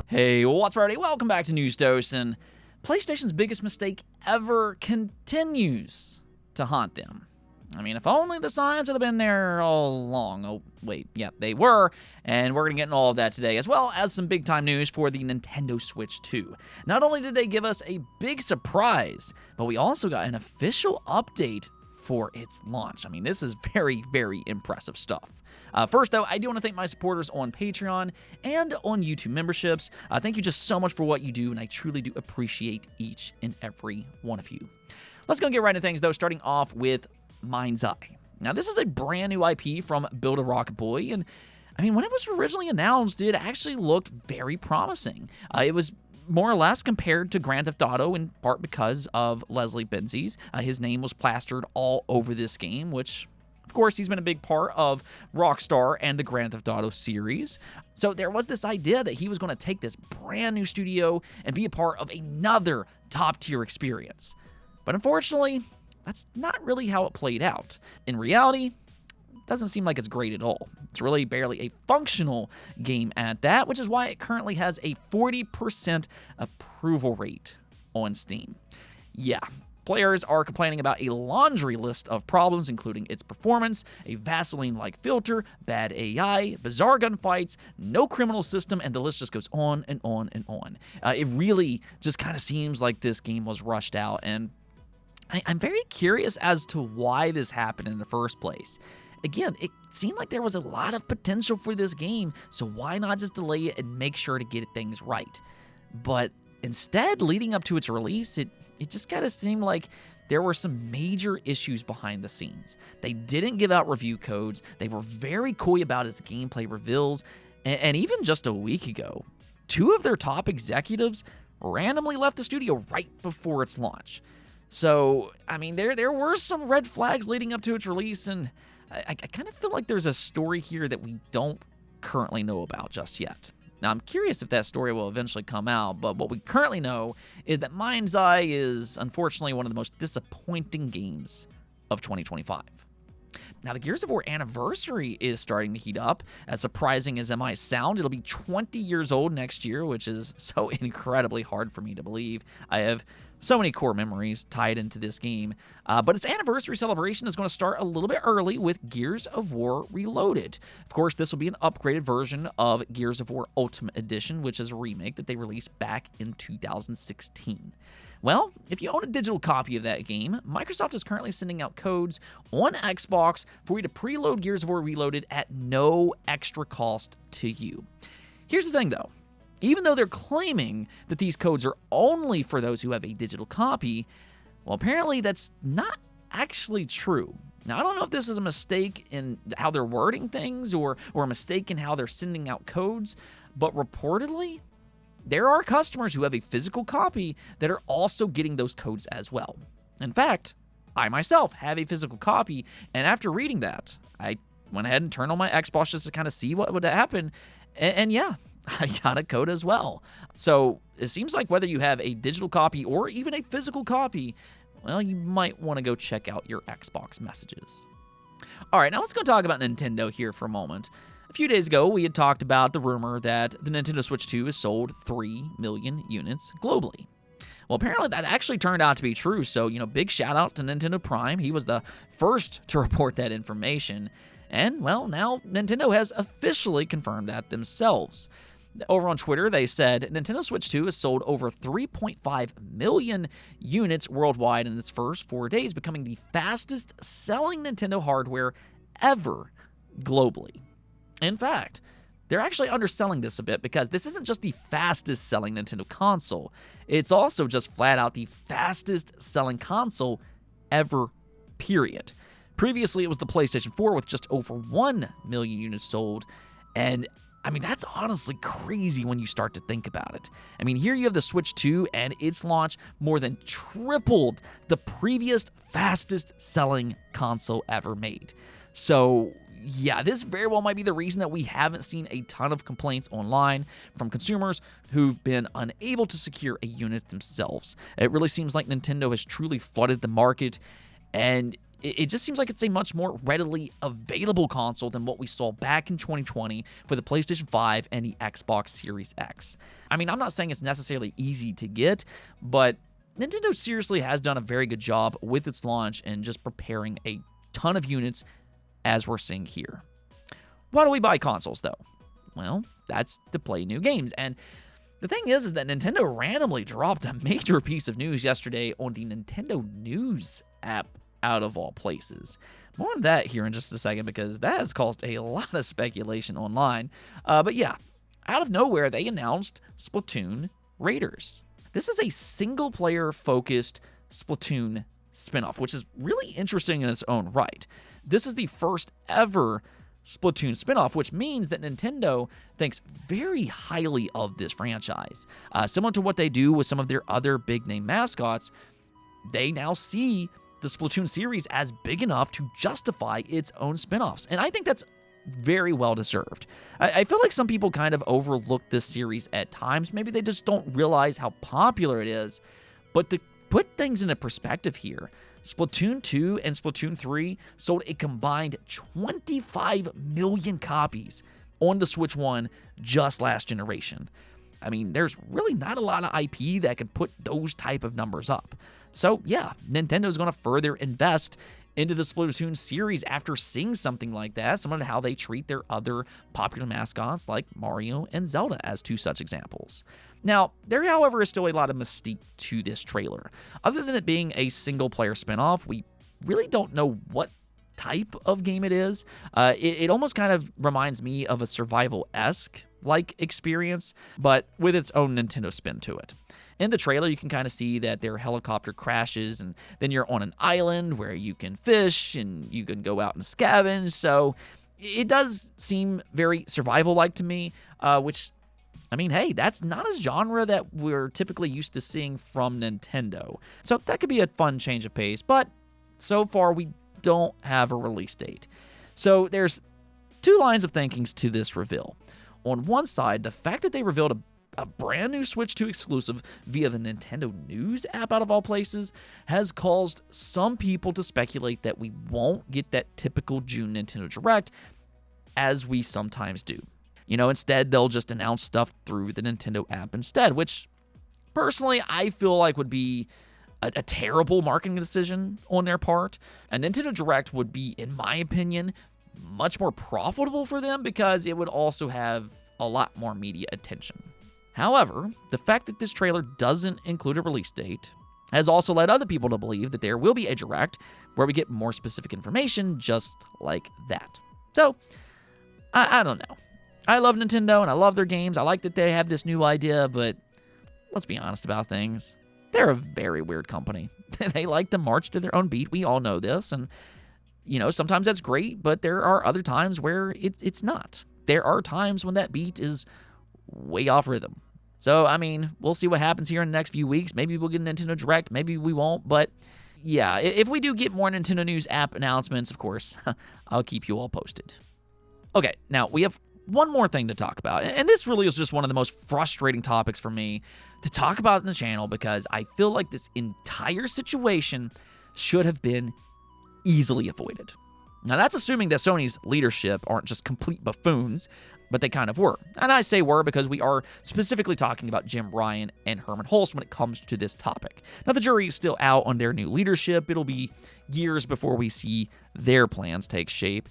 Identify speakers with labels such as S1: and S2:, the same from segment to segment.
S1: Hey, what's up, everybody? Welcome back to News Dose, and PlayStation's biggest mistake ever continues to haunt them. I mean, if only the signs had been there all along. Oh, wait, yeah, they were, and we're going to get into all of that today, as well as some big-time news for the Nintendo Switch 2. Not only did they give us a big surprise, but we also got an official update for its launch. I mean, this is very, very impressive stuff. First, though, I do want to thank my supporters on Patreon and on YouTube memberships. Thank you just so much for what you do, and I truly do appreciate each and every one of you. Let's go get right into things, though, starting off with MindsEye. Now, this is a brand new IP from Build a Rocket Boy, and I mean, when it was originally announced, it actually looked very promising. It was more or less compared to Grand Theft Auto, in part because of Leslie Benzies. His name was plastered all over this game, which, of course, he's been a big part of Rockstar and the Grand Theft Auto series. So there was this idea that he was going to take this brand new studio and be a part of another top-tier experience. But unfortunately, that's not really how it played out. In reality, it doesn't seem like it's great at all. It's really barely a functional game at that, which is why it currently has a 40% approval rate on Steam. Yeah. Players are complaining about a laundry list of problems, including its performance, a Vaseline-like filter, bad AI, bizarre gunfights, no criminal system, and the list just goes on and on and on. It really just kind of seems like this game was rushed out, and I'm very curious as to why this happened in the first place. Again, it seemed like there was a lot of potential for this game, so why not just delay it and make sure to get things right? But instead, leading up to its release, it just kind of seemed like there were some major issues behind the scenes. They didn't give out review codes, they were very coy about its gameplay reveals, and even just a week ago, 2 of their top executives randomly left the studio right before its launch. So, I mean, there were some red flags leading up to its release, and I kind of feel like there's a story here that we don't currently know about just yet. Now, I'm curious if that story will eventually come out, but what we currently know is that MindsEye is, unfortunately, one of the most disappointing games of 2025. Now, the Gears of War anniversary is starting to heat up. As surprising as it might sound, it'll be 20 years old next year, which is so incredibly hard for me to believe. I have so many core memories tied into this game. But its anniversary celebration is going to start a little bit early with Gears of War Reloaded. Of course, this will be an upgraded version of Gears of War Ultimate Edition, which is a remake that they released back in 2016. Well, if you own a digital copy of that game, Microsoft is currently sending out codes on Xbox for you to preload Gears of War Reloaded at no extra cost to you. Here's the thing, though. Even though they're claiming that these codes are only for those who have a digital copy, well, apparently that's not actually true. Now, I don't know if this is a mistake in how they're wording things or a mistake in how they're sending out codes, but reportedly, there are customers who have a physical copy that are also getting those codes as well. In fact, I myself have a physical copy, and after reading that, I went ahead and turned on my Xbox just to kind of see what would happen, and yeah, I got a code as well. So it seems like whether you have a digital copy or even a physical copy, well, you might want to go check out your Xbox messages. All right, now let's go talk about Nintendo here for a moment. A few days ago, we had talked about the rumor that the Nintendo Switch 2 has sold 3 million units globally. Well, apparently that actually turned out to be true, so, big shout out to Nintendo Prime. He was the first to report that information. And, well, now Nintendo has officially confirmed that themselves. Over on Twitter, they said Nintendo Switch 2 has sold over 3.5 million units worldwide in its first 4 days, becoming the fastest-selling Nintendo hardware ever globally. In fact, they're actually underselling this a bit because this isn't just the fastest-selling Nintendo console. It's also just flat-out the fastest-selling console ever, period. Previously, it was the PlayStation 4 with just over 1 million units sold, and I mean, that's honestly crazy when you start to think about it. I mean, here you have the Switch 2, and its launch more than tripled the previous fastest-selling console ever made. So, yeah, this very well might be the reason that we haven't seen a ton of complaints online from consumers who've been unable to secure a unit themselves. It really seems like Nintendo has truly flooded the market, and it just seems like it's a much more readily available console than what we saw back in 2020 for the PlayStation 5 and the Xbox Series X. I mean, I'm not saying it's necessarily easy to get, but Nintendo seriously has done a very good job with its launch and just preparing a ton of units, as we're seeing here. Why do we buy consoles, though? Well, that's to play new games. And the thing is that Nintendo randomly dropped a major piece of news yesterday on the Nintendo News app, out of all places. More on that here in just a second, because that has caused a lot of speculation online. But yeah, out of nowhere, they announced Splatoon Raiders. This is a single-player focused Splatoon spinoff, which is really interesting in its own right. This is the first ever Splatoon spinoff, which means that Nintendo thinks very highly of this franchise. Similar to what they do with some of their other big-name mascots, they now see the Splatoon series as big enough to justify its own spinoffs. And I think that's very well deserved. I feel like some people kind of overlook this series at times. Maybe they just don't realize how popular it is. But to put things into perspective here, Splatoon 2 and Splatoon 3 sold a combined 25 million copies on the Switch 1 just last generation. I mean, there's really not a lot of IP that can put those type of numbers up. So yeah, Nintendo's going to further invest into the Splatoon series after seeing something like that, similar to how they treat their other popular mascots like Mario and Zelda as two such examples. Now, there, however, is still a lot of mystique to this trailer. Other than it being a single-player spinoff, we really don't know what type of game it is. It almost kind of reminds me of a survival-esque like experience, but with its own Nintendo spin to it. In the trailer, you can kind of see that their helicopter crashes, and then you're on an island where you can fish and you can go out and scavenge. So it does seem very survival-like to me, which, I mean, hey, that's not a genre that we're typically used to seeing from Nintendo. So that could be a fun change of pace, but so far we don't have a release date. So there's two lines of thinking to this reveal. On one side, the fact that they revealed a brand new Switch 2 exclusive via the Nintendo News app, out of all places, has caused some people to speculate that we won't get that typical June Nintendo Direct, as we sometimes do. You know, instead, they'll just announce stuff through the Nintendo app instead, which, personally, I feel like would be a terrible marketing decision on their part. A Nintendo Direct would be, in my opinion, much more profitable for them because it would also have a lot more media attention. However, the fact that this trailer doesn't include a release date has also led other people to believe that there will be a Direct where we get more specific information just like that. So, I don't know. I love Nintendo and I love their games. I like that they have this new idea, but let's be honest about things. They're a very weird company. They like to march to their own beat. We all know this. And, you know, sometimes that's great, but there are other times where it's not. There are times when that beat is way off rhythm. So, I mean, we'll see what happens here in the next few weeks. Maybe we'll get a Nintendo Direct. Maybe we won't. But, yeah, if we do get more Nintendo News app announcements, of course, I'll keep you all posted. Okay, now we have one more thing to talk about. And this really is just one of the most frustrating topics for me to talk about in the channel because I feel like this entire situation should have been easily avoided. Now, that's assuming that Sony's leadership aren't just complete buffoons, but they kind of were. And I say were because we are specifically talking about Jim Ryan and Herman Hulst when it comes to this topic. Now, the jury is still out on their new leadership. It'll be years before we see their plans take shape.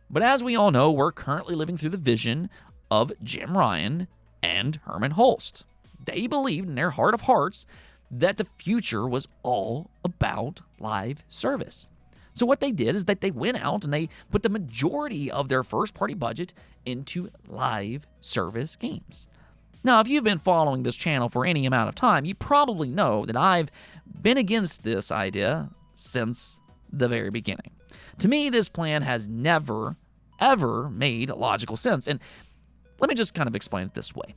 S1: But as we all know, we're currently living through the vision of Jim Ryan and Herman Hulst. They believed in their heart of hearts that the future was all about live service. So what they did is that they went out and they put the majority of their first-party budget into live service games. Now, if you've been following this channel for any amount of time, you probably know that I've been against this idea since the very beginning. To me, this plan has never, ever made logical sense. And let me just kind of explain it this way.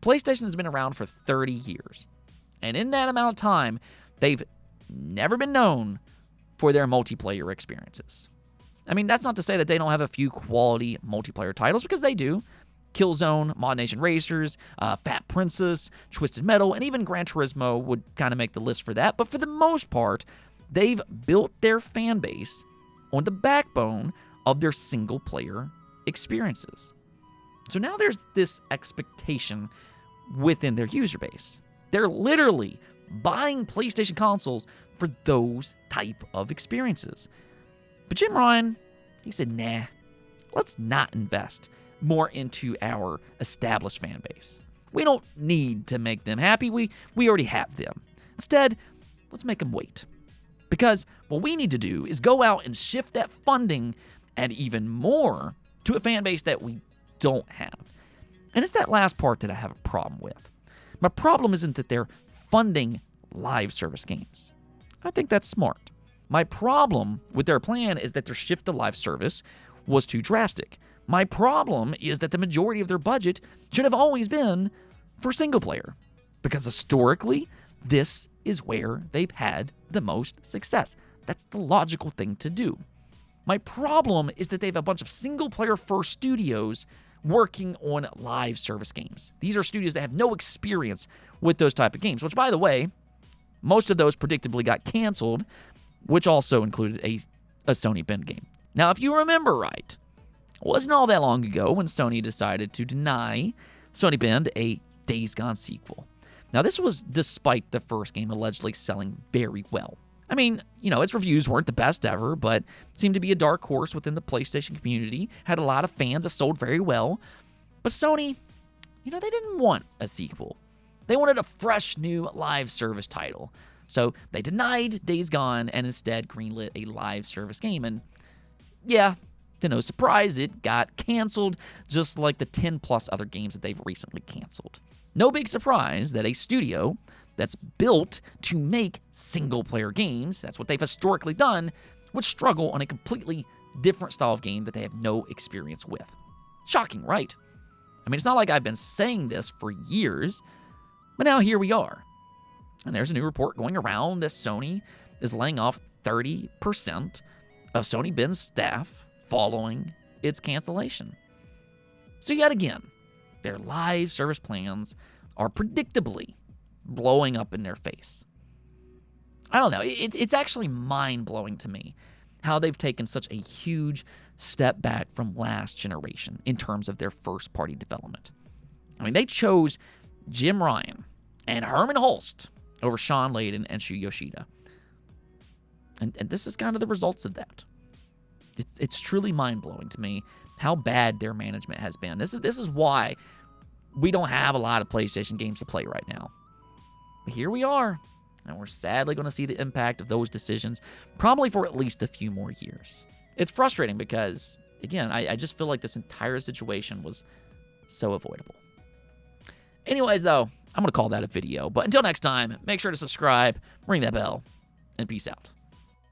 S1: PlayStation has been around for 30 years. And in that amount of time, they've never been known for their multiplayer experiences. I mean, that's not to say that they don't have a few quality multiplayer titles, because they do. Killzone, Mod Nation Racers, Fat Princess, Twisted Metal, and even Gran Turismo would kind of make the list for that. But for the most part, they've built their fan base on the backbone of their single-player experiences. So now there's this expectation within their user base. They're literally buying PlayStation consoles for those type of experiences. But Jim Ryan, he said, nah, let's not invest more into our established fan base. We don't need to make them happy. We already have them. Instead, let's make them wait. Because what we need to do is go out and shift that funding and even more to a fan base that we don't have. And it's that last part that I have a problem with. My problem isn't that they're funding live service games. I think that's smart. My problem with their plan is that their shift to live service was too drastic. My problem is that the majority of their budget should have always been for single player. Because historically, this is where they've had the most success. That's the logical thing to do. My problem is that they have a bunch of single-player first studios working on live service games. These are studios that have no experience with those type of games, which, by the way, most of those predictably got canceled, which also included a Sony Bend game. Now, if you remember right, it wasn't all that long ago when Sony decided to deny Sony Bend a Days Gone sequel. Now, this was despite the first game allegedly selling very well. I mean, its reviews weren't the best ever, but seemed to be a dark horse within the PlayStation community, had a lot of fans that sold very well. But Sony, they didn't want a sequel. They wanted a fresh new live service title. So they denied Days Gone and instead greenlit a live service game. And yeah, to no surprise, it got canceled, just like the 10+ other games that they've recently canceled. No big surprise that a studio that's built to make single-player games, that's what they've historically done, would struggle on a completely different style of game that they have no experience with. Shocking, right? I mean, it's not like I've been saying this for years, but now here we are. And there's a new report going around that Sony is laying off 30% of Sony Bend's staff following its cancellation. So yet again, their live service plans are predictably blowing up in their face. I don't know. It's actually mind-blowing to me how they've taken such a huge step back from last generation in terms of their first-party development. I mean, they chose Jim Ryan and Herman Hulst over Sean Layden and Shu Yoshida. And this is kind of the results of that. It's truly mind-blowing to me how bad their management has been. This is why we don't have a lot of PlayStation games to play right now. But here we are, and we're sadly going to see the impact of those decisions probably for at least a few more years. It's frustrating because, again, I just feel like this entire situation was so avoidable. Anyways, though, I'm going to call that a video. But until next time, make sure to subscribe, ring that bell, and peace out.